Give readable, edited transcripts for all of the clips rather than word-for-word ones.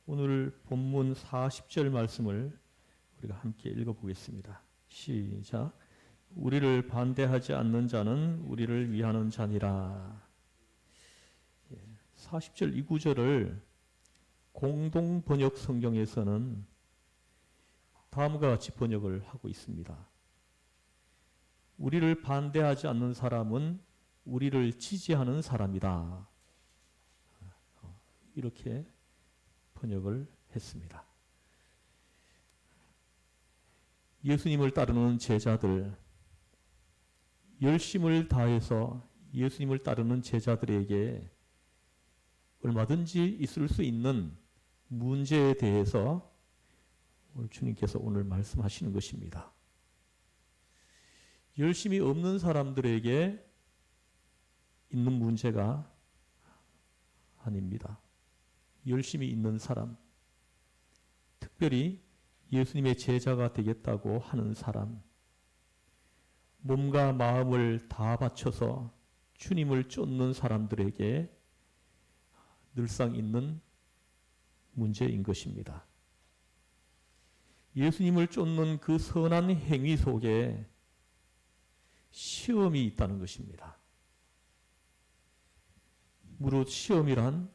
오늘 본문 40절 말씀을 우리가 함께 읽어보겠습니다. 시작. 우리를 반대하지 않는 자는 우리를 위하는 자니라. 40절 이 구절을 공동 번역 성경에서는 다음과 같이 번역을 하고 있습니다. 우리를 반대하지 않는 사람은 우리를 지지하는 사람이다. 이렇게 번역을 했습니다. 예수님을 따르는 제자들, 열심을 다해서 예수님을 따르는 제자들에게 얼마든지 있을 수 있는 문제에 대해서 오늘 주님께서 오늘 말씀하시는 것입니다. 열심이 없는 사람들에게 있는 문제가 아닙니다. 열심이 있는 사람, 특별히 예수님의 제자가 되겠다고 하는 사람, 몸과 마음을 다 바쳐서 주님을 쫓는 사람들에게 늘상 있는 문제인 것입니다. 예수님을 쫓는 그 선한 행위 속에 시험이 있다는 것입니다. 무릇 시험이란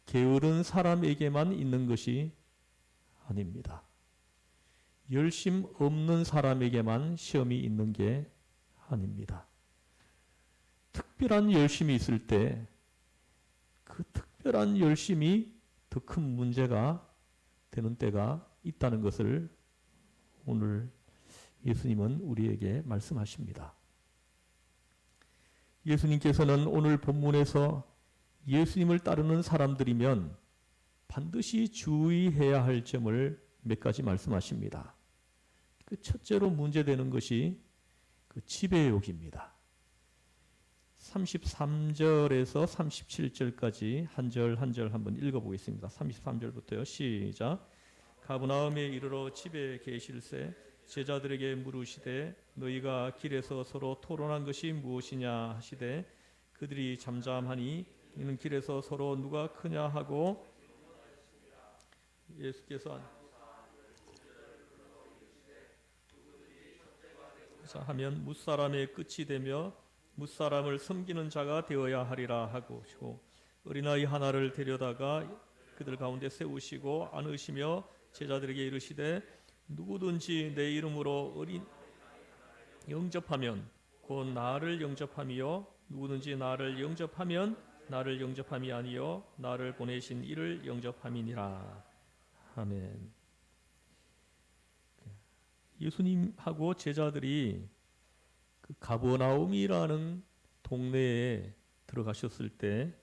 게으른 사람에게만 있는 것이 아닙니다. 열심 없는 사람에게만 시험이 있는 게 아닙니다. 특별한 열심이 있을 때 그 특별한 열심이 더 큰 문제가 되는 때가 있다는 것을 오늘 예수님은 우리에게 말씀하십니다. 예수님께서는 오늘 본문에서 예수님을 따르는 사람들이면 반드시 주의해야 할 점을 몇 가지 말씀하십니다. 그 첫째로 문제되는 것이 그 지배욕입니다. 33절에서 37절까지 한 절 한 절 한번 읽어보겠습니다. 33절부터요. 시작. 가버나움에 이르러 집에 계실새 제자들에게 물으시되 너희가 길에서 서로 토론한 것이 무엇이냐 하시되 그들이 잠잠하니 이는 길에서 서로 누가 크냐 하고 예수께서 하면 뭇사람의 끝이 되며 뭇사람을 섬기는 자가 되어야 하리라 하고 어린아이 하나를 데려다가 그들 가운데 세우시고 안으시며 제자들에게 이르시되 누구든지 내 이름으로 어린 영접하면 곧 나를 영접함이요 누구든지 나를 영접하면 나를 영접함이 아니요 나를 보내신 이를 영접함이니라. 아멘. 예수님하고 제자들이 그 가버나움이라는 동네에 들어가셨을 때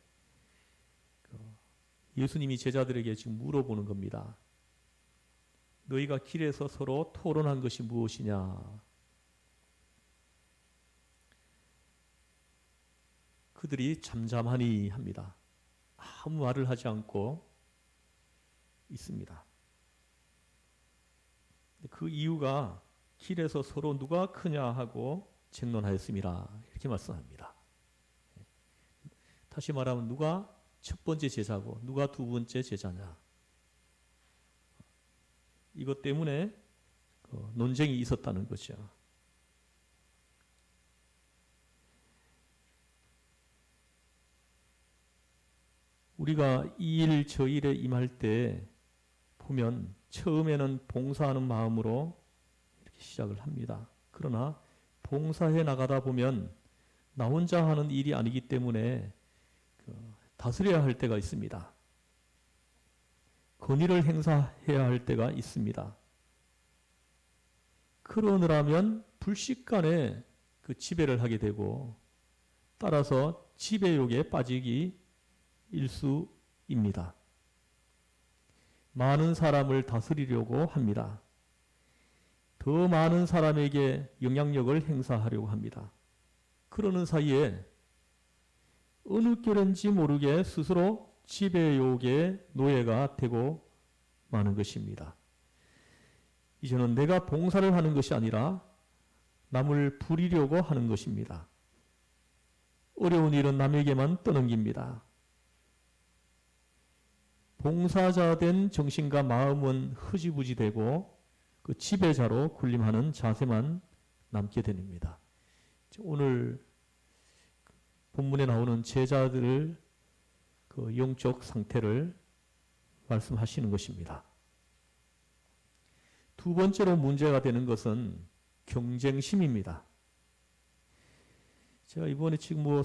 예수님이 제자들에게 지금 물어보는 겁니다. 너희가 길에서 서로 토론한 것이 무엇이냐? 그들이 잠잠하니 합니다. 아무 말을 하지 않고 있습니다. 그 이유가 길에서 서로 누가 크냐 하고 쟁론하였음이라 이렇게 말씀합니다. 다시 말하면 누가 첫 번째 제자고 누가 두 번째 제자냐. 이것 때문에 논쟁이 있었다는 거죠. 우리가 이 일 저 일에 임할 때 보면 처음에는 봉사하는 마음으로 이렇게 시작을 합니다. 그러나 봉사해 나가다 보면 나 혼자 하는 일이 아니기 때문에 다스려야 할 때가 있습니다. 권위를 행사해야 할 때가 있습니다. 그러느라면 불식간에 그 지배를 하게 되고 따라서 지배욕에 빠지기 일수입니다. 많은 사람을 다스리려고 합니다. 더 많은 사람에게 영향력을 행사하려고 합니다. 그러는 사이에 어느 결인지 모르게 스스로 지배욕의 노예가 되고 마는 것입니다. 이제는 내가 봉사를 하는 것이 아니라 남을 부리려고 하는 것입니다. 어려운 일은 남에게만 떠넘깁니다. 봉사자된 정신과 마음은 흐지부지되고 그 지배자로 군림하는 자세만 남게 됩니다. 오늘 본문에 나오는 제자들의 그 영적 상태를 말씀하시는 것입니다. 두 번째로 문제가 되는 것은 경쟁심입니다. 제가 이번에 지금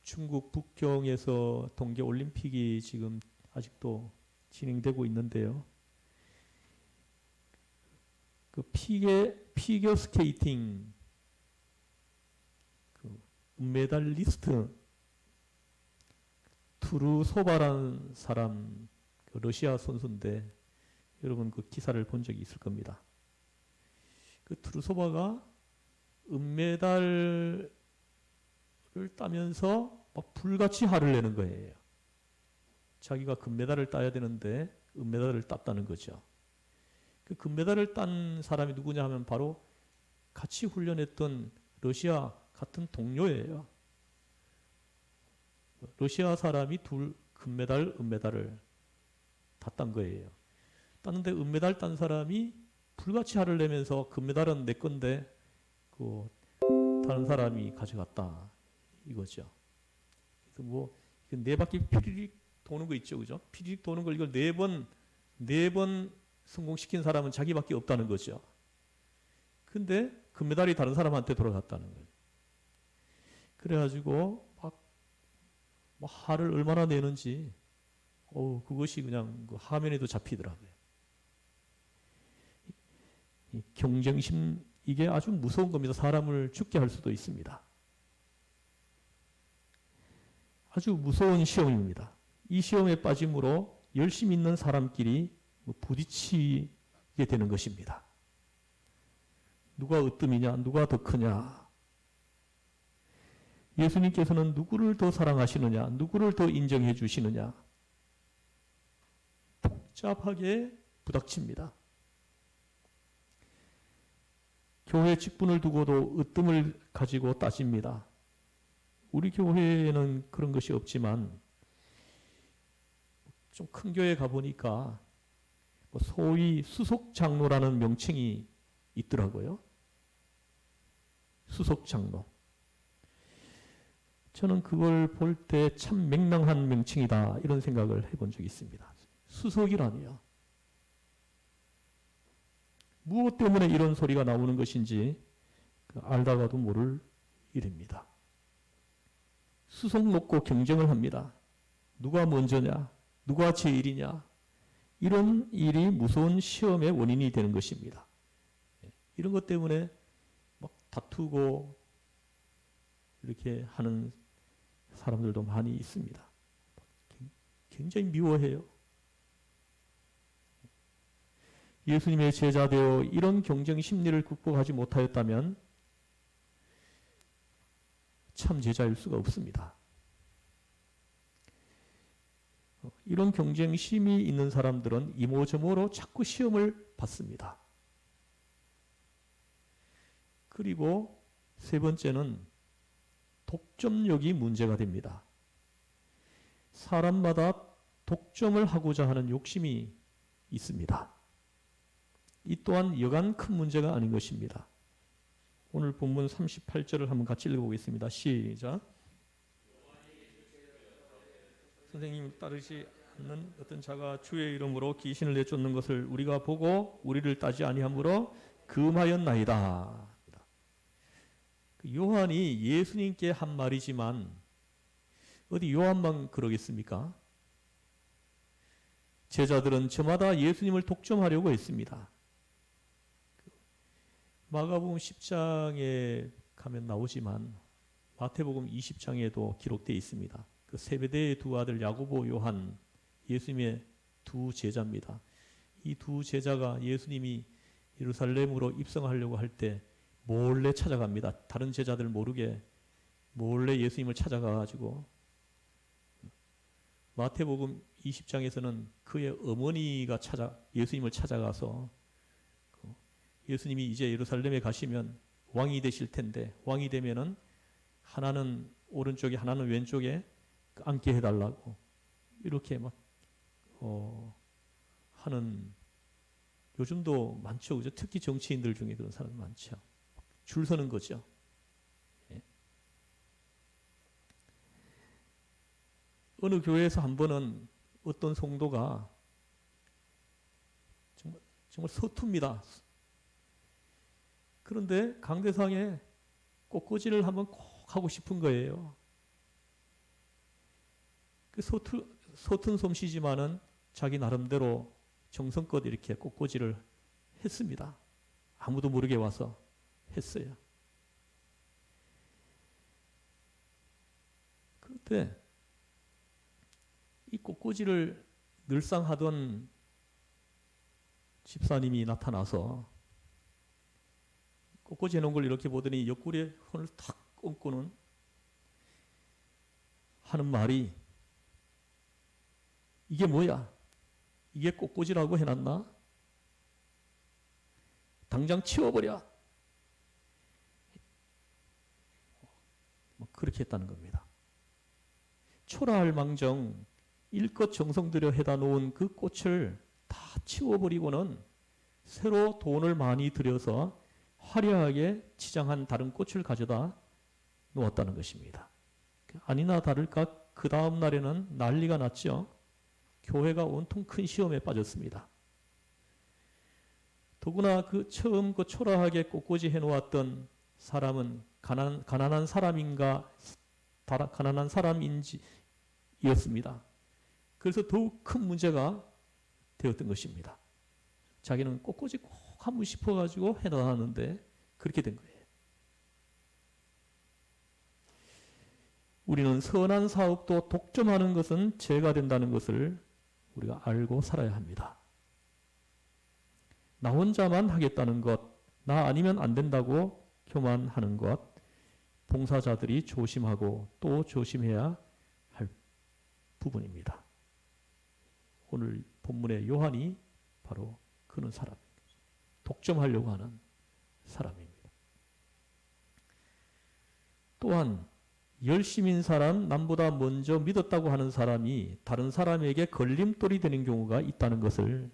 중국 북경에서 동계 올림픽이 지금 아직도 진행되고 있는데요. 그 피겨 스케이팅 그 은메달리스트 투르소바라는 사람, 그 러시아 선수인데 여러분 그 기사를 본 적이 있을 겁니다. 그 투르소바가 은메달을 따면서 막 불같이 화를 내는 거예요. 자기가 금메달을 따야 되는데 은메달을 땄다는 거죠. 그 금메달을 딴 사람이 누구냐 하면 바로 같이 훈련했던 러시아 같은 동료예요. 러시아 사람이 둘 금메달, 은메달을 다 딴 거예요. 땄는데 은메달 딴 사람이 불같이 화를 내면서 금메달은 내 건데 그 다른 사람이 가져갔다 이거죠. 그래서 네 바퀴 피리릭 도는 거 있죠, 그죠? 피리릭 도는 걸 이걸 네 번 성공시킨 사람은 자기밖에 없다는 거죠. 근데 금메달이 다른 사람한테 돌아갔다는 거예요. 그래가지고 막 화를 얼마나 내는지, 그것이 그냥 그 화면에도 잡히더라고요. 이 경쟁심, 이게 아주 무서운 겁니다. 사람을 죽게 할 수도 있습니다. 아주 무서운 시험입니다. 이 시험에 빠짐으로 열심 있는 사람끼리 부딪히게 되는 것입니다. 누가 으뜸이냐, 누가 더 크냐. 예수님께서는 누구를 더 사랑하시느냐, 누구를 더 인정해 주시느냐. 복잡하게 부닥칩니다. 교회 직분을 두고도 으뜸을 가지고 따집니다. 우리 교회에는 그런 것이 없지만 좀 큰 교회 가보니까 소위 수석장로라는 명칭이 있더라고요. 수석장로. 저는 그걸 볼 때 참 맹랑한 명칭이다 이런 생각을 해본 적이 있습니다. 수석이라니요. 무엇 때문에 이런 소리가 나오는 것인지 알다가도 모를 일입니다. 수석 놓고 경쟁을 합니다. 누가 먼저냐, 누가 제일이냐. 이런 일이 무서운 시험의 원인이 되는 것입니다. 이런 것 때문에 막 다투고 이렇게 하는 사람들도 많이 있습니다. 굉장히 미워해요. 예수님의 제자 되어 이런 경쟁 심리를 극복하지 못하였다면 참 제자일 수가 없습니다. 이런 경쟁심이 있는 사람들은 이모저모로 자꾸 시험을 받습니다. 그리고 세 번째는 독점력이 문제가 됩니다. 사람마다 독점을 하고자 하는 욕심이 있습니다. 이 또한 여간 큰 문제가 아닌 것입니다. 오늘 본문 38절을 한번 같이 읽어보겠습니다. 시작. 선생님 따르지 않는 어떤 자가 주의 이름으로 귀신을 내쫓는 것을 우리가 보고 우리를 따지 아니하므로 금하였나이다. 요한이 예수님께 한 말이지만 어디 요한만 그러겠습니까? 제자들은 저마다 예수님을 독점하려고 했습니다. 마가복음 10장에 가면 나오지만 마태복음 20장에도 기록되어 있습니다. 그 세베대의 두 아들 야고보, 요한, 예수님의 두 제자입니다. 이 두 제자가 예수님이 예루살렘으로 입성하려고 할 때 몰래 찾아갑니다. 다른 제자들 모르게 몰래 예수님을 찾아가가지고 마태복음 20장에서는 그의 어머니가 예수님을 찾아가서 예수님이 이제 예루살렘에 가시면 왕이 되실 텐데 왕이 되면은 하나는 오른쪽에 하나는 왼쪽에 앉게 해달라고 이렇게 막 하는 요즘도 많죠. 그죠? 특히 정치인들 중에 그런 사람 많죠. 줄 서는 거죠. 예. 어느 교회에서 한 번은 어떤 성도가 정말 서툽니다. 그런데 강대상에 꽃꽂이를 한번 꼭 하고 싶은 거예요. 그 서툰 솜씨지만은 자기 나름대로 정성껏 이렇게 꽃꽂이를 했습니다. 아무도 모르게 와서 했어요. 그런데 이 꽃꽂이를 늘상 하던 집사님이 나타나서 꽃꽂이 해놓은 걸 이렇게 보더니 옆구리에 손을 탁 얹고는 하는 말이 이게 뭐야? 이게 꽃꽂이라고 해놨나? 당장 치워버려. 그렇게 했다는 겁니다. 초라할 망정 일껏 정성 들여 해다 놓은 그 꽃을 다 치워버리고는 새로 돈을 많이 들여서 화려하게 치장한 다른 꽃을 가져다 놓았다는 것입니다. 아니나 다를까 그 다음 날에는 난리가 났죠. 교회가 온통 큰 시험에 빠졌습니다. 더구나 그 처음 그 초라하게 꽃꽂이 해놓았던 사람은 가난한 사람인가 가난한 사람인지였습니다. 그래서 더욱 큰 문제가 되었던 것입니다. 자기는 꽃꽂이 꼭 하고 싶어가지고 해놨는데 그렇게 된 거예요. 우리는 선한 사업도 독점하는 것은 죄가 된다는 것을 우리가 알고 살아야 합니다. 나 혼자만 하겠다는 것, 나 아니면 안 된다고 교만하는 것, 봉사자들이 조심하고 또 조심해야 할 부분입니다. 오늘 본문의 요한이 바로 그런 사람입니다. 독점하려고 하는 사람입니다. 또한 열심인 사람, 남보다 먼저 믿었다고 하는 사람이 다른 사람에게 걸림돌이 되는 경우가 있다는 것을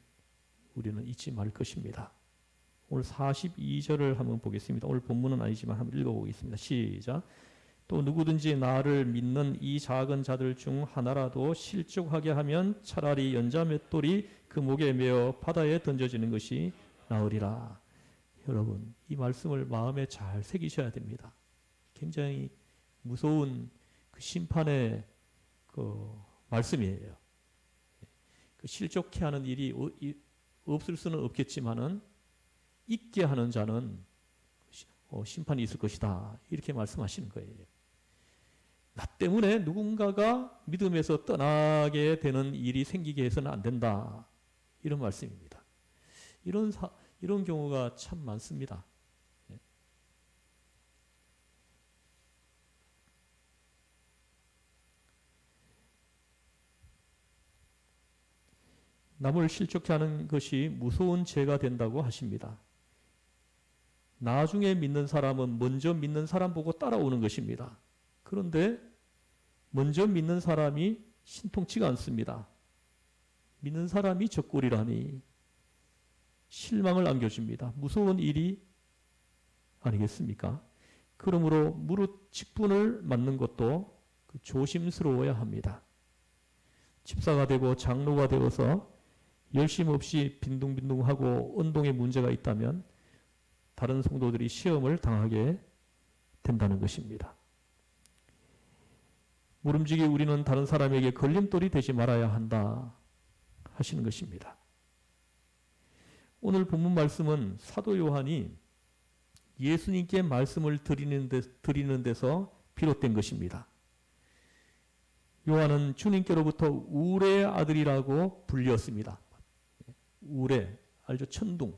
우리는 잊지 말 것입니다. 오늘 42절을 한번 보겠습니다. 오늘 본문은 아니지만 한번 읽어보겠습니다. 시작. 또 누구든지 나를 믿는 이 작은 자들 중 하나라도 실족하게 하면 차라리 연자 맷돌이 그 목에 매어 바다에 던져지는 것이 나으리라. 여러분, 이 말씀을 마음에 잘 새기셔야 됩니다. 굉장히 무서운 그 심판의 그 말씀이에요. 그 실족해 하는 일이 없을 수는 없겠지만은 있게 하는 자는 심판이 있을 것이다. 이렇게 말씀하시는 거예요. 나 때문에 누군가가 믿음에서 떠나게 되는 일이 생기게 해서는 안 된다. 이런 말씀입니다. 이런 경우가 참 많습니다. 남을 실족해 하는 것이 무서운 죄가 된다고 하십니다. 나중에 믿는 사람은 먼저 믿는 사람 보고 따라오는 것입니다. 그런데 먼저 믿는 사람이 신통치가 않습니다. 믿는 사람이 적골이라니 실망을 안겨줍니다. 무서운 일이 아니겠습니까? 그러므로 무릇 직분을 맡는 것도 조심스러워야 합니다. 집사가 되고 장로가 되어서 열심 없이 빈둥빈둥하고 운동에 문제가 있다면 다른 성도들이 시험을 당하게 된다는 것입니다. 모름지기 우리는 다른 사람에게 걸림돌이 되지 말아야 한다 하시는 것입니다. 오늘 본문 말씀은 사도 요한이 예수님께 말씀을 드리는 데서 비롯된 것입니다. 요한은 주님께로부터 우레의 아들이라고 불렸습니다. 우레, 알죠? 천둥.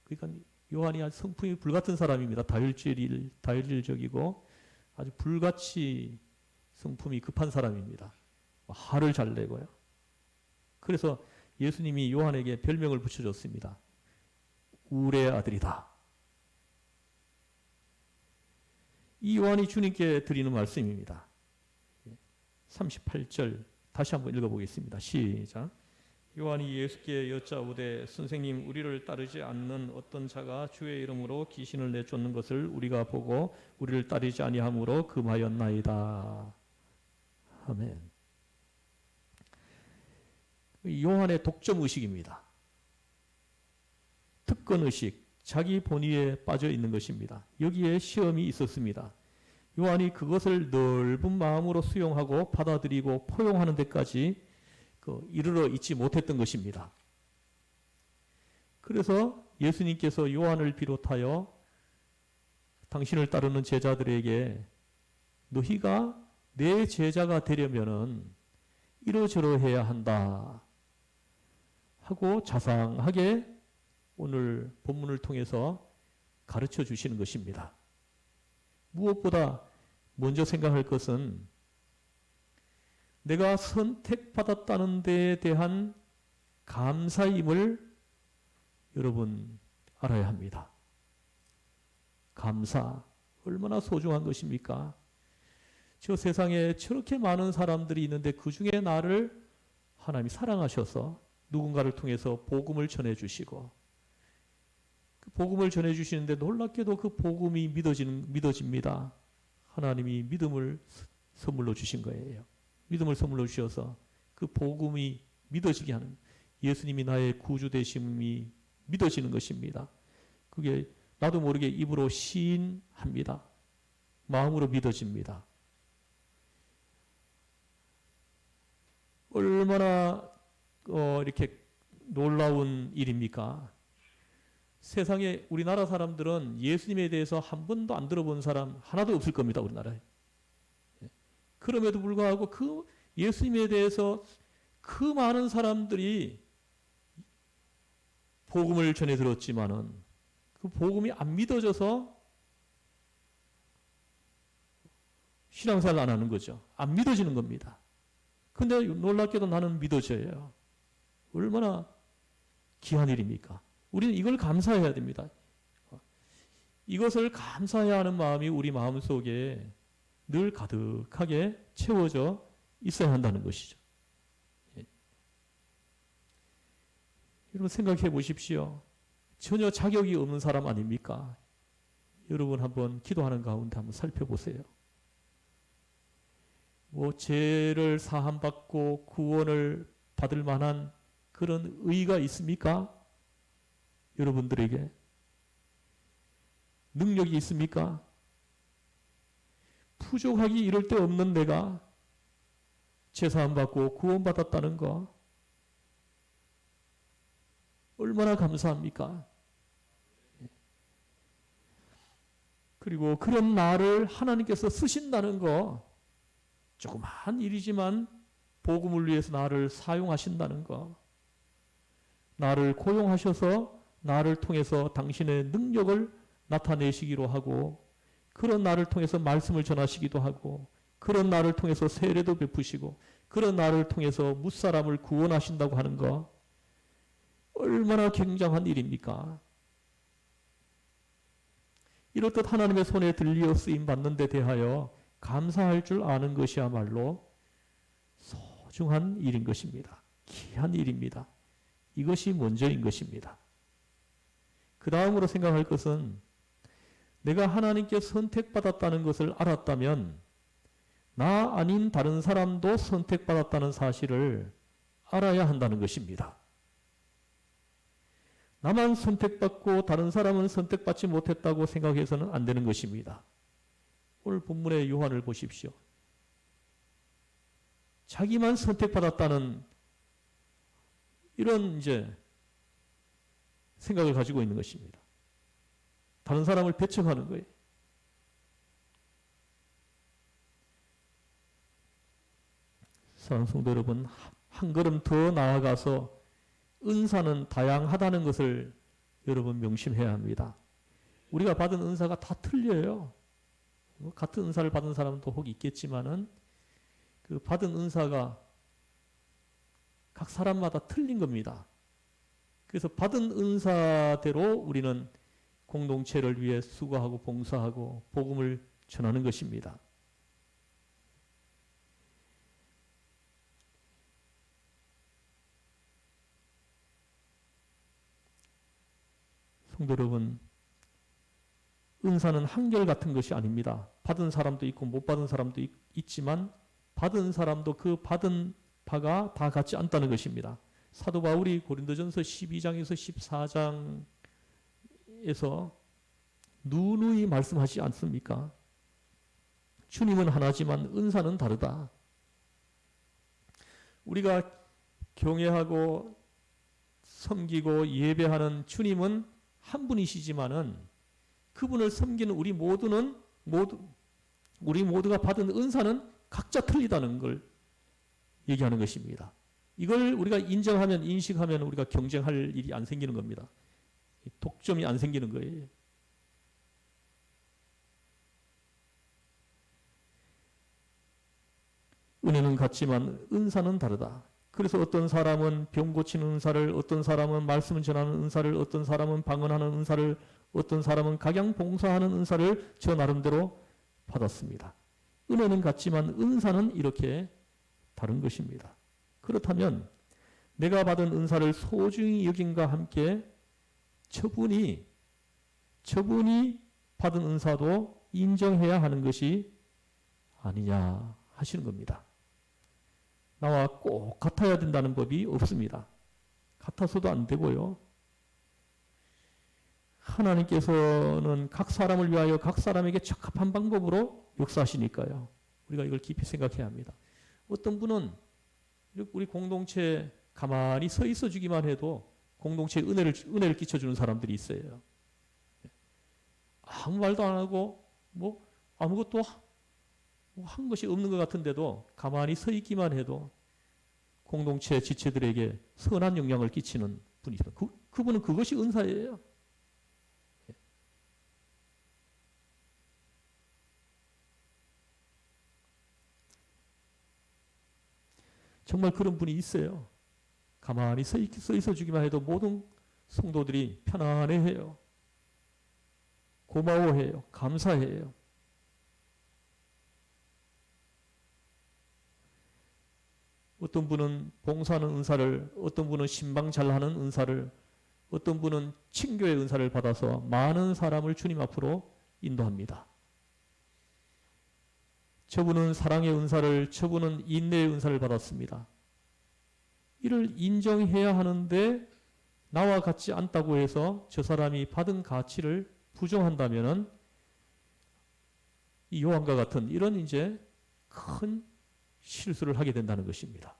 그러니까 요한이 아주 성품이 불같은 사람입니다. 다혈질적이고 아주 불같이 성품이 급한 사람입니다. 화를 잘 내고요. 그래서 예수님이 요한에게 별명을 붙여줬습니다. 우레의 아들이다. 이 요한이 주님께 드리는 말씀입니다. 38절 다시 한번 읽어보겠습니다. 시작. 요한이 예수께 여짜오되 선생님 우리를 따르지 않는 어떤 자가 주의 이름으로 귀신을 내쫓는 것을 우리가 보고 우리를 따르지 아니하므로 금하였나이다. 아멘. 요한의 독점의식입니다. 특권의식, 자기 본의에 빠져 있는 것입니다. 여기에 시험이 있었습니다. 요한이 그것을 넓은 마음으로 수용하고 받아들이고 포용하는 데까지 이르러 있지 못했던 것입니다. 그래서 예수님께서 요한을 비롯하여 당신을 따르는 제자들에게 너희가 내 제자가 되려면은 이러저러해야 한다 하고 자상하게 오늘 본문을 통해서 가르쳐 주시는 것입니다. 무엇보다 먼저 생각할 것은 내가 선택받았다는 데에 대한 감사임을 여러분 알아야 합니다. 감사, 얼마나 소중한 것입니까? 저 세상에 저렇게 많은 사람들이 있는데 그 중에 나를 하나님이 사랑하셔서 누군가를 통해서 복음을 전해주시고 그 복음을 전해주시는데 놀랍게도 그 복음이 믿어집니다. 하나님이 믿음을 선물로 주신 거예요. 믿음을 선물로 주셔서 그 복음이 믿어지게 하는, 예수님이 나의 구주 되심이 믿어지는 것입니다. 그게 나도 모르게 입으로 시인합니다. 마음으로 믿어집니다. 얼마나 이렇게 놀라운 일입니까? 세상에 우리나라 사람들은 예수님에 대해서 한 번도 안 들어본 사람 하나도 없을 겁니다. 우리나라에. 그럼에도 불구하고 그 예수님에 대해서 그 많은 사람들이 복음을 전해 들었지만은 그 복음이 안 믿어져서 신앙생활 안 하는 거죠. 안 믿어지는 겁니다. 근데 놀랍게도 나는 믿어져요. 얼마나 귀한 일입니까? 우리는 이걸 감사해야 됩니다. 이것을 감사해야 하는 마음이 우리 마음속에 늘 가득하게 채워져 있어야 한다는 것이죠. 여러분 생각해 보십시오. 전혀 자격이 없는 사람 아닙니까? 여러분 한번 기도하는 가운데 한번 살펴보세요. 뭐 죄를 사함받고 구원을 받을 만한 그런 의의가 있습니까? 여러분들에게 능력이 있습니까? 부족하기 이럴 데 없는 내가 죄 사함받고 구원받았다는 거 얼마나 감사합니까? 그리고 그런 나를 하나님께서 쓰신다는 거 조그마한 일이지만 복음을 위해서 나를 사용하신다는 거, 나를 고용하셔서 나를 통해서 당신의 능력을 나타내시기로 하고 그런 나를 통해서 말씀을 전하시기도 하고 그런 나를 통해서 세례도 베푸시고 그런 나를 통해서 무사람을 구원하신다고 하는 거 얼마나 굉장한 일입니까? 이렇듯 하나님의 손에 들리어 쓰임 받는 데 대하여 감사할 줄 아는 것이야말로 소중한 일인 것입니다. 귀한 일입니다. 이것이 먼저인 것입니다. 그 다음으로 생각할 것은 내가 하나님께 선택받았다는 것을 알았다면 나 아닌 다른 사람도 선택받았다는 사실을 알아야 한다는 것입니다. 나만 선택받고 다른 사람은 선택받지 못했다고 생각해서는 안 되는 것입니다. 오늘 본문의 요한을 보십시오. 자기만 선택받았다는 이런 생각을 가지고 있는 것입니다. 다른 사람을 배척하는 거예요. 사랑하는 성도 여러분, 한 걸음 더 나아가서 은사는 다양하다는 것을 여러분 명심해야 합니다. 우리가 받은 은사가 다 틀려요. 같은 은사를 받은 사람도 혹 있겠지만은 그 받은 은사가 각 사람마다 틀린 겁니다. 그래서 받은 은사대로 우리는 공동체를 위해 수고하고 봉사하고 복음을 전하는 것입니다. 성도 여러분, 은사는 한결같은 것이 아닙니다. 받은 사람도 있고 못 받은 사람도 있지만 받은 사람도 그 받은 바가 다 같지 않다는 것입니다. 사도 바울이 고린도전서 12장에서 14장에서 누누이 말씀하지 않습니까? 주님은 하나지만 은사는 다르다. 우리가 경외하고 섬기고 예배하는 주님은 한 분이시지만은 그분을 섬기는 우리 모두가 받은 은사는 각자 틀리다는 걸 얘기하는 것입니다. 이걸 우리가 인정하면, 인식하면 우리가 경쟁할 일이 안 생기는 겁니다. 독점이 안 생기는 거예요. 은혜는 같지만 은사는 다르다. 그래서 어떤 사람은 병 고치는 은사를, 어떤 사람은 말씀 전하는 은사를, 어떤 사람은 방언하는 은사를, 어떤 사람은 각양 봉사하는 은사를 저 나름대로 받았습니다. 은혜는 같지만 은사는 이렇게 다른 것입니다. 그렇다면 내가 받은 은사를 소중히 여김과 함께 저분이 받은 은사도 인정해야 하는 것이 아니냐 하시는 겁니다. 나와 꼭 같아야 된다는 법이 없습니다. 같아서도 안 되고요. 하나님께서는 각 사람을 위하여 각 사람에게 적합한 방법으로 역사하시니까요. 우리가 이걸 깊이 생각해야 합니다. 어떤 분은 우리 공동체에 가만히 서 있어 주기만 해도 공동체에 은혜를 끼쳐주는 사람들이 있어요. 아무 말도 안 하고 아무것도 한 것이 없는 것 같은데도 가만히 서 있기만 해도 공동체 지체들에게 선한 영향을 끼치는 분이 있습니다. 그분은 그것이 은사예요. 정말 그런 분이 있어요. 가만히 서 있어 주기만 해도 모든 성도들이 편안해해요. 고마워해요. 감사해요. 어떤 분은 봉사하는 은사를, 어떤 분은 신방 잘하는 은사를, 어떤 분은 친교의 은사를 받아서 많은 사람을 주님 앞으로 인도합니다. 저분은 사랑의 은사를, 저분은 인내의 은사를 받았습니다. 이를 인정해야 하는데 나와 같지 않다고 해서 저 사람이 받은 가치를 부정한다면은 이 요한과 같은 이런 이제 큰 실수를 하게 된다는 것입니다.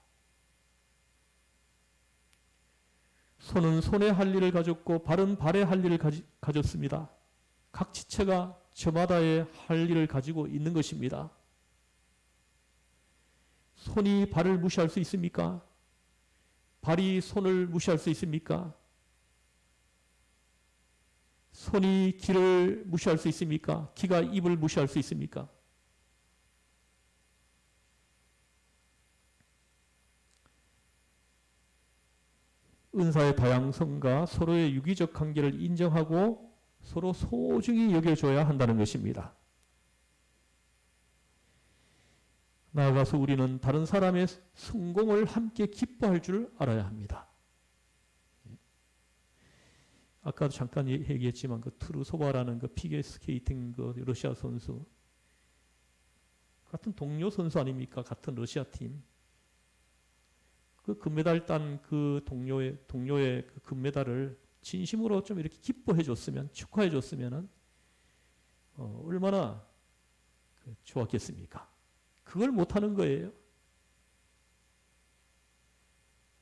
손은 손에 할 일을 가졌고 발은 발에 할 일을 가졌습니다. 각 지체가 저마다의 할 일을 가지고 있는 것입니다. 손이 발을 무시할 수 있습니까? 발이 손을 무시할 수 있습니까? 손이 귀를 무시할 수 있습니까? 귀가 입을 무시할 수 있습니까? 은사의 다양성과 서로의 유기적 관계를 인정하고 서로 소중히 여겨줘야 한다는 것입니다. 나아가서 우리는 다른 사람의 성공을 함께 기뻐할 줄 알아야 합니다. 아까도 잠깐 얘기했지만 그 투르소바라는 그 피겨스케이팅 그 러시아 선수 같은 동료 선수 아닙니까? 같은 러시아 팀. 그 금메달 딴 그 동료의 그 금메달을 진심으로 좀 이렇게 기뻐해 줬으면, 축하해 줬으면은 얼마나 좋았겠습니까? 그걸 못 하는 거예요.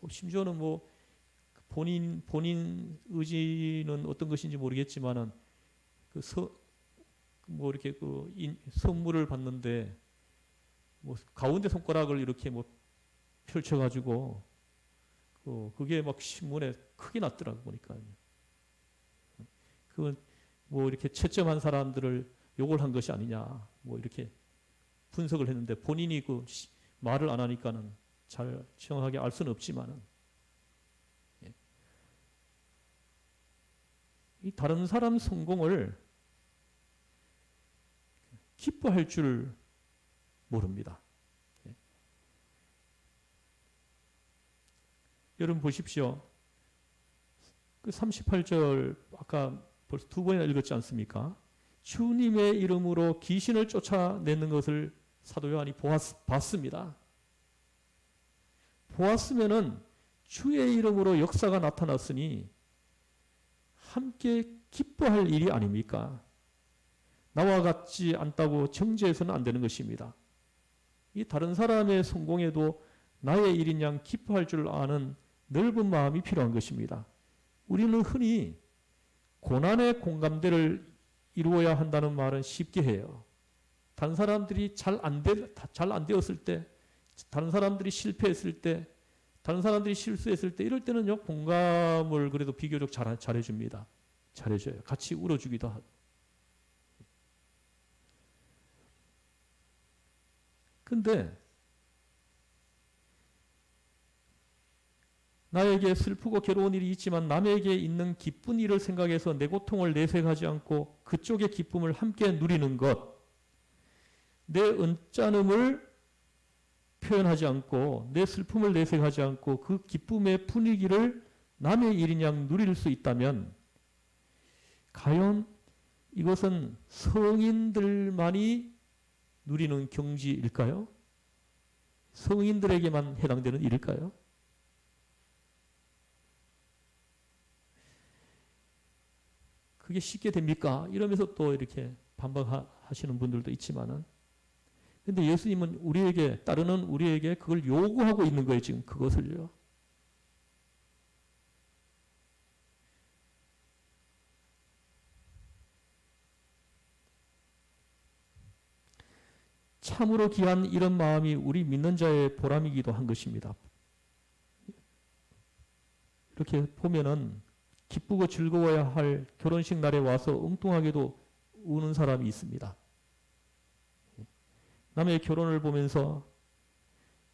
심지어는 본인 의지는 어떤 것인지 모르겠지만은 이렇게 선물을 받는데 가운데 손가락을 이렇게 펼쳐가지고 그게 막 신문에 크게 났더라고 보니까. 그건 이렇게 채점한 사람들을 욕을 한 것이 아니냐 이렇게 분석을 했는데 본인이 말을 안 하니까는 잘 정확하게 알 수는 없지만은 이 다른 사람 성공을 기뻐할 줄 모릅니다. 여러분 보십시오. 그 38절 아까 벌써 두 번이나 읽었지 않습니까? 주님의 이름으로 귀신을 쫓아내는 것을 사도 요한이 봤습니다. 보았으면은 주의 이름으로 역사가 나타났으니 함께 기뻐할 일이 아닙니까? 나와 같지 않다고 정죄해서는 안 되는 것입니다. 이 다른 사람의 성공에도 나의 일인 양 기뻐할 줄 아는 넓은 마음이 필요한 것입니다. 우리는 흔히 고난의 공감대를 이루어야 한다는 말은 쉽게 해요. 다른 사람들이 잘 안 되었을 때, 다른 사람들이 실패했을 때, 다른 사람들이 실수했을 때 이럴 때는요, 공감을 그래도 비교적 잘해줍니다. 잘해줘요. 같이 울어주기도 하고. 근데 나에게 슬프고 괴로운 일이 있지만 남에게 있는 기쁜 일을 생각해서 내 고통을 내색하지 않고 그쪽의 기쁨을 함께 누리는 것, 내 언짢음을 표현하지 않고 내 슬픔을 내색하지 않고 그 기쁨의 분위기를 남의 일인 양 누릴 수 있다면 과연 이것은 성인들만이 누리는 경지일까요? 성인들에게만 해당되는 일일까요? 그게 쉽게 됩니까? 이러면서 또 이렇게 반박하시는 분들도 있지만은, 근데 예수님은 우리에게, 따르는 우리에게 그걸 요구하고 있는 거예요, 지금 그것을요. 참으로 귀한 이런 마음이 우리 믿는 자의 보람이기도 한 것입니다. 이렇게 보면은 기쁘고 즐거워야 할 결혼식 날에 와서 엉뚱하게도 우는 사람이 있습니다. 남의 결혼을 보면서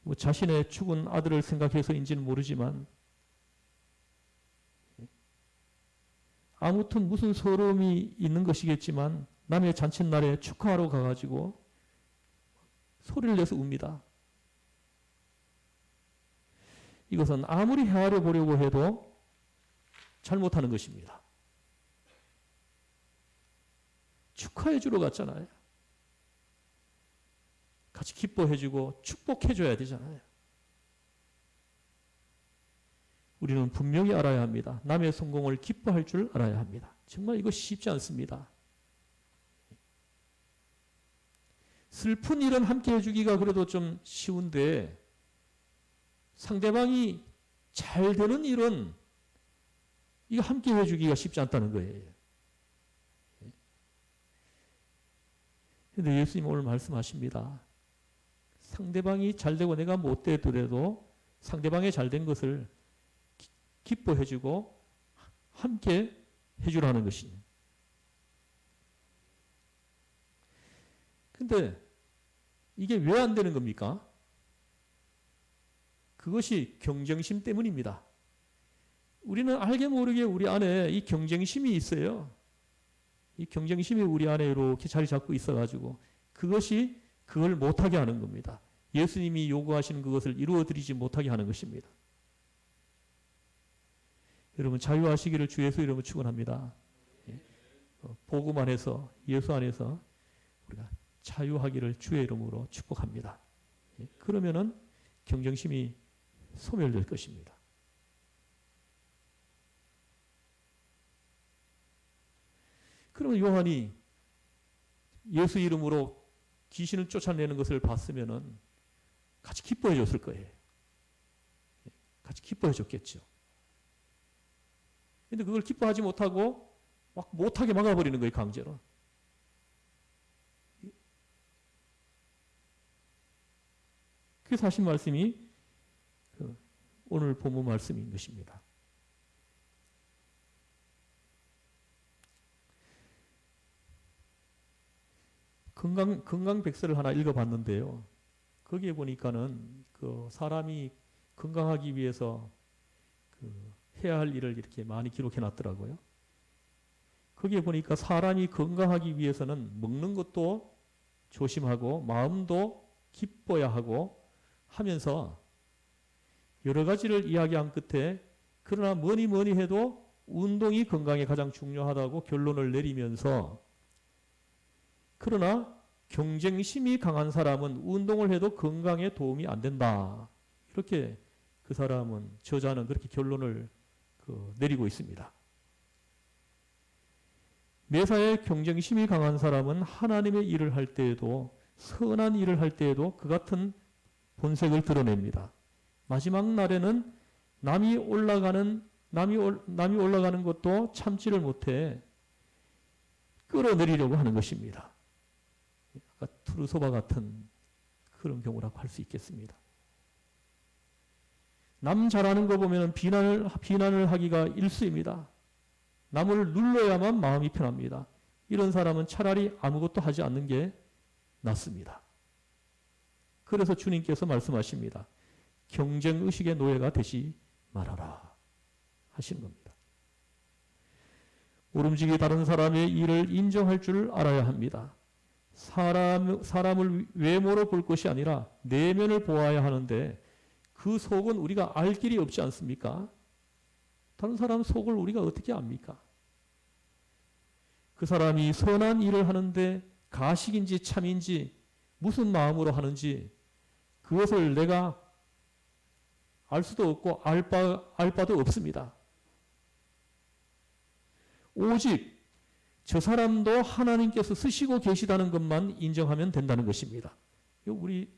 뭐 자신의 죽은 아들을 생각해서인지는 모르지만 아무튼 무슨 서러움이 있는 것이겠지만 남의 잔칫날에 축하하러 가가지고 소리를 내서 웁니다. 이것은 아무리 헤아려 보려고 해도 잘못하는 것입니다. 축하해 주러 갔잖아요. 같이 기뻐해 주고 축복해 줘야 되잖아요. 우리는 분명히 알아야 합니다. 남의 성공을 기뻐할 줄 알아야 합니다. 정말 이거 쉽지 않습니다. 슬픈 일은 함께 해주기가 그래도 좀 쉬운데 상대방이 잘 되는 일은 이거 함께 해주기가 쉽지 않다는 거예요. 그런데 예수님 오늘 말씀하십니다. 상대방이 잘 되고 내가 못 되더라도 상대방이 잘 된 것을 기뻐해주고 함께 해주라는 것이에요. 근데 이게 왜 안 되는 겁니까? 그것이 경쟁심 때문입니다. 우리는 알게 모르게 우리 안에 이 경쟁심이 있어요. 이 경쟁심이 우리 안에 이렇게 자리 잡고 있어가지고 그것이 그걸 못하게 하는 겁니다. 예수님이 요구하시는 그것을 이루어드리지 못하게 하는 것입니다. 여러분 자유하시기를 주 예수 이름으로 축원합니다. 복음 안에서 예수 안에서 우리가 자유하기를 주의 이름으로 축복합니다. 그러면은 경쟁심이 소멸될 것입니다. 그러면 요한이 예수 이름으로 귀신을 쫓아내는 것을 봤으면은 같이 기뻐해 줬을 거예요. 같이 기뻐해 줬겠죠. 근데 그걸 기뻐하지 못하고 막 못하게 막아버리는 거예요, 강제로. 그래서 하신 말씀이 오늘 본문 말씀인 것입니다. 건강 백서를 하나 읽어봤는데요. 거기에 보니까는 그 사람이 건강하기 위해서 해야 할 일을 이렇게 많이 기록해 놨더라고요. 거기에 보니까 사람이 건강하기 위해서는 먹는 것도 조심하고 마음도 기뻐야 하고 하면서 여러 가지를 이야기한 끝에 그러나 뭐니 해도 운동이 건강에 가장 중요하다고 결론을 내리면서, 그러나 경쟁심이 강한 사람은 운동을 해도 건강에 도움이 안 된다. 이렇게 그 사람은, 저자는 그렇게 결론을 내리고 있습니다. 매사에 경쟁심이 강한 사람은 하나님의 일을 할 때에도, 선한 일을 할 때에도 그 같은 본색을 드러냅니다. 마지막 날에는 남이 올라가는 것도 참지를 못해 끌어내리려고 하는 것입니다. 아까 투르소바 같은 그런 경우라고 할 수 있겠습니다. 남 잘하는 거 보면 비난을 하기가 일쑤입니다. 남을 눌러야만 마음이 편합니다. 이런 사람은 차라리 아무것도 하지 않는 게 낫습니다. 그래서 주님께서 말씀하십니다. 경쟁의식의 노예가 되지 말아라 하시는 겁니다. 모름지기 다른 사람의 일을 인정할 줄 알아야 합니다. 사람을 외모로 볼 것이 아니라 내면을 보아야 하는데, 그 속은 우리가 알 길이 없지 않습니까? 다른 사람 속을 우리가 어떻게 압니까? 그 사람이 선한 일을 하는데 가식인지 참인지 무슨 마음으로 하는지 그것을 내가 알 수도 없고 알 바도 없습니다. 오직 저 사람도 하나님께서 쓰시고 계시다는 것만 인정하면 된다는 것입니다. 우리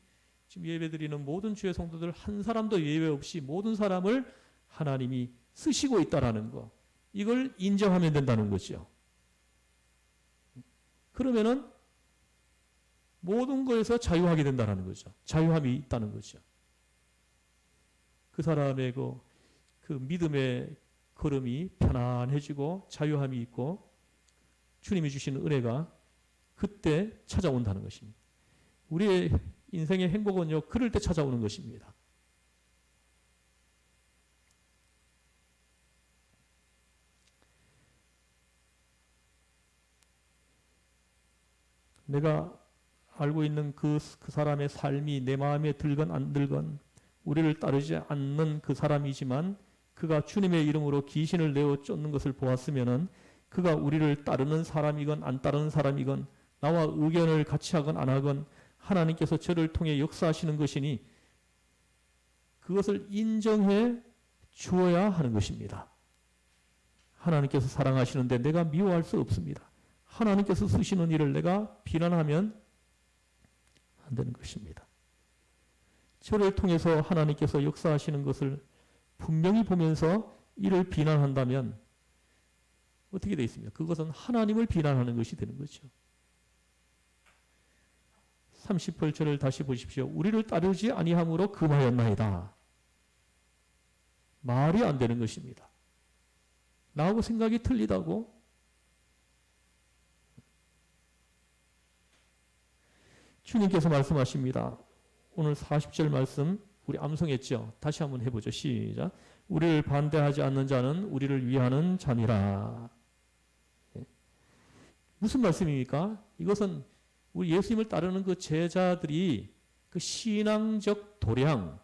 지금 예배드리는 모든 주의 성도들 한 사람도 예외 없이 모든 사람을 하나님이 쓰시고 있다라는 거, 이걸 인정하면 된다는 거죠. 그러면은 모든 거에서 자유하게 된다는 거죠. 자유함이 있다는 거죠. 그 사람의 그 믿음의 걸음이 편안해지고 자유함이 있고 주님이 주시는 은혜가 그때 찾아온다는 것입니다. 우리의 인생의 행복은요, 그럴 때 찾아오는 것입니다. 내가 알고 있는 그 사람의 삶이 내 마음에 들건 안 들건 우리를 따르지 않는 그 사람이지만, 그가 주님의 이름으로 귀신을 내어 쫓는 것을 보았으면은 그가 우리를 따르는 사람이건 안 따르는 사람이건 나와 의견을 같이 하건 안 하건 하나님께서 저를 통해 역사하시는 것이니 그것을 인정해 주어야 하는 것입니다. 하나님께서 사랑하시는데 내가 미워할 수 없습니다. 하나님께서 쓰시는 일을 내가 비난하면 안 되는 것입니다. 저를 통해서 하나님께서 역사하시는 것을 분명히 보면서 이를 비난한다면 어떻게 되어 있습니까? 그것은 하나님을 비난하는 것이 되는 거죠. 38절을 다시 보십시오. 우리를 따르지 아니함으로 금하였나이다. 말이 안 되는 것입니다. 나하고 생각이 틀리다고? 주님께서 말씀하십니다. 오늘 40절 말씀 우리 암송했죠. 다시 한번 해보죠. 시작. 우리를 반대하지 않는 자는 우리를 위하는 자니라. 무슨 말씀입니까? 이것은 우리 예수님을 따르는 그 제자들이 그 신앙적 도량,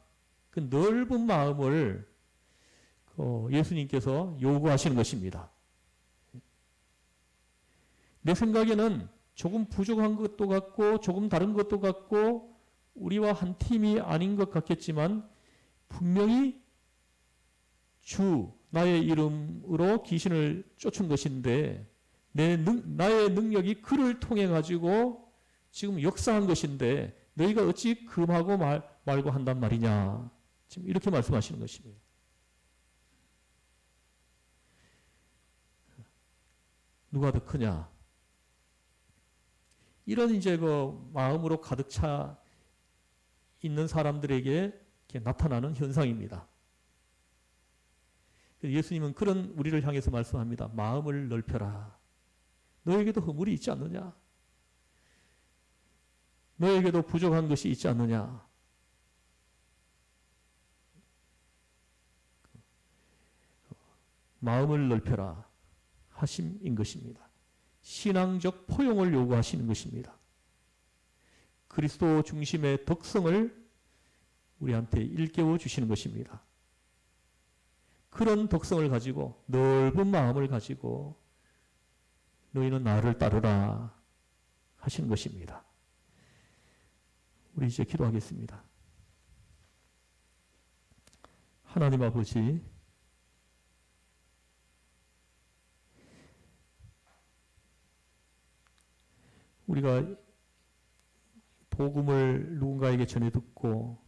그 넓은 마음을 예수님께서 요구하시는 것입니다. 내 생각에는 조금 부족한 것도 같고 조금 다른 것도 같고 우리와 한 팀이 아닌 것 같겠지만 분명히 주 나의 이름으로 귀신을 쫓은 것인데 나의 능력이 그를 통해 가지고 지금 역사한 것인데 너희가 어찌 금하고 말고 한단 말이냐. 지금 이렇게 말씀하시는 것입니다. 누가 더 크냐? 이런 이제 그 마음으로 가득 차 있는 사람들에게 이렇게 나타나는 현상입니다. 예수님은 그런 우리를 향해서 말씀합니다. 마음을 넓혀라. 너에게도 허물이 있지 않느냐? 너에게도 부족한 것이 있지 않느냐? 마음을 넓혀라 하심인 것입니다. 신앙적 포용을 요구하시는 것입니다. 그리스도 중심의 덕성을 우리한테 일깨워 주시는 것입니다. 그런 덕성을 가지고 넓은 마음을 가지고 너희는 나를 따르라 하시는 것입니다. 우리 이제 기도하겠습니다. 하나님 아버지, 우리가 복음을 누군가에게 전해 듣고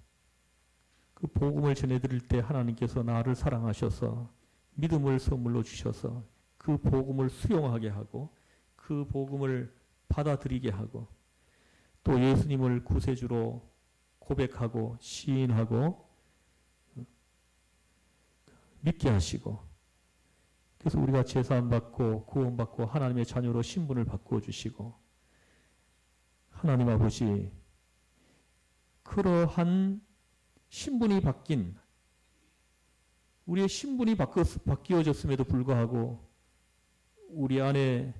그 복음을 전해 드릴 때 하나님께서 나를 사랑하셔서 믿음을 선물로 주셔서 그 복음을 수용하게 하고 그 복음을 받아들이게 하고 또 예수님을 구세주로 고백하고 시인하고 믿게 하시고 그래서 우리가 제사함 받고 구원받고 하나님의 자녀로 신분을 바꾸어 주시고 하나님 아버지 그러한 신분이 바뀐 우리의 신분이 바뀌어졌음에도 불구하고 우리 안에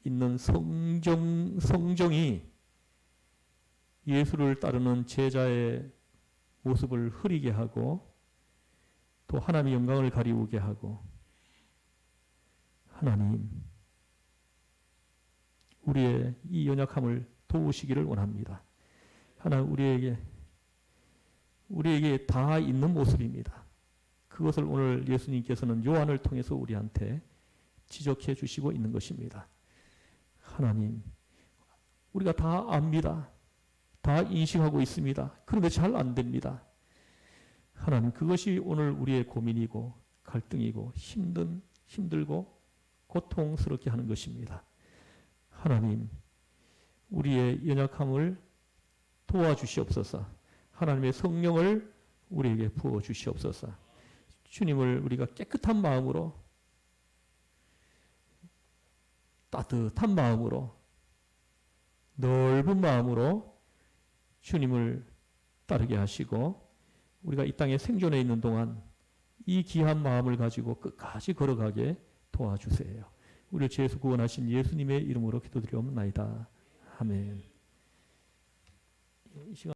있는 성정이 예수를 따르는 제자의 모습을 흐리게 하고 또 하나님의 영광을 가리우게 하고 하나님 우리의 이 연약함을 도우시기를 원합니다. 하나님 우리에게 다 있는 모습입니다. 그것을 오늘 예수님께서는 요한을 통해서 우리한테 지적해 주시고 있는 것입니다. 하나님 우리가 다 압니다. 다 인식하고 있습니다. 그런데 잘 안 됩니다. 하나님 그것이 오늘 우리의 고민이고 갈등이고 힘들고 고통스럽게 하는 것입니다. 하나님 우리의 연약함을 도와주시옵소서. 하나님의 성령을 우리에게 부어주시옵소서. 주님을 우리가 깨끗한 마음으로 따뜻한 마음으로 넓은 마음으로 주님을 따르게 하시고 우리가 이 땅에 생존해 있는 동안 이 귀한 마음을 가지고 끝까지 걸어가게 도와주세요. 우리를 죄에서 구원하신 예수님의 이름으로 기도드리옵나이다. 아멘. 이 시간